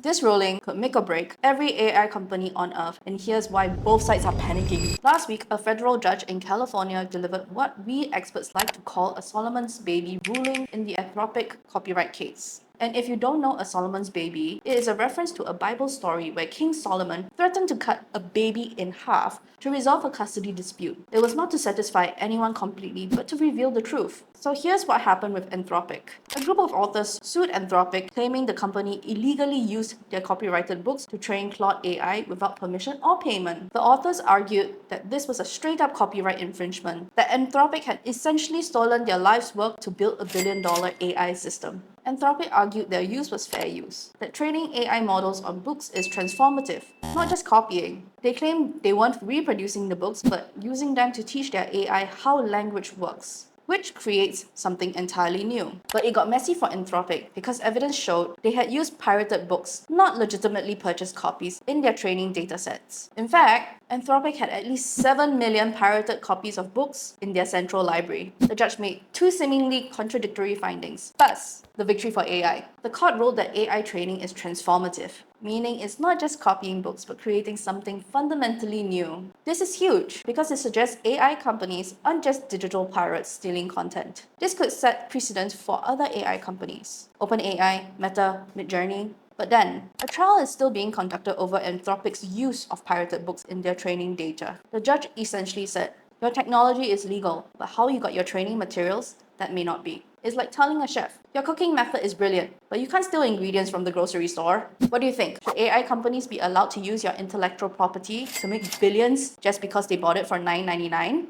This ruling could make or break every AI company on Earth, and here's why both sides are panicking. Last week, a federal judge in California delivered what we experts like to call a Solomon's baby ruling in the Anthropic copyright case. And if you don't know a Solomon's baby, it is a reference to a Bible story where King Solomon threatened to cut a baby in half to resolve a custody dispute. It was not to satisfy anyone completely, but to reveal the truth. So here's what happened with Anthropic. A group of authors sued Anthropic, claiming the company illegally used their copyrighted books to train Claude AI without permission or payment. The authors argued that this was a straight-up copyright infringement, that Anthropic had essentially stolen their life's work to build a billion-dollar AI system. Anthropic argued their use was fair use, that training AI models on books is transformative, not just copying. They claimed they weren't reproducing the books, but using them to teach their AI how language works, which creates something entirely new. But it got messy for Anthropic because evidence showed they had used pirated books, not legitimately purchased copies, in their training datasets. In fact, Anthropic had at least 7 million pirated copies of books in their central library. The judge made two seemingly contradictory findings. Thus, the victory for AI. The court ruled that AI training is transformative, meaning it's not just copying books but creating something fundamentally new. This is huge because it suggests AI companies aren't just digital pirates stealing content. This could set precedent for other AI companies. OpenAI, Meta, Midjourney. But then, a trial is still being conducted over Anthropic's use of pirated books in their training data. The judge essentially said, your technology is legal, but how you got your training materials, that may not be. It's like telling a chef, your cooking method is brilliant, but you can't steal ingredients from the grocery store. What do you think? Should AI companies be allowed to use your intellectual property to make billions just because they bought it for $9.99?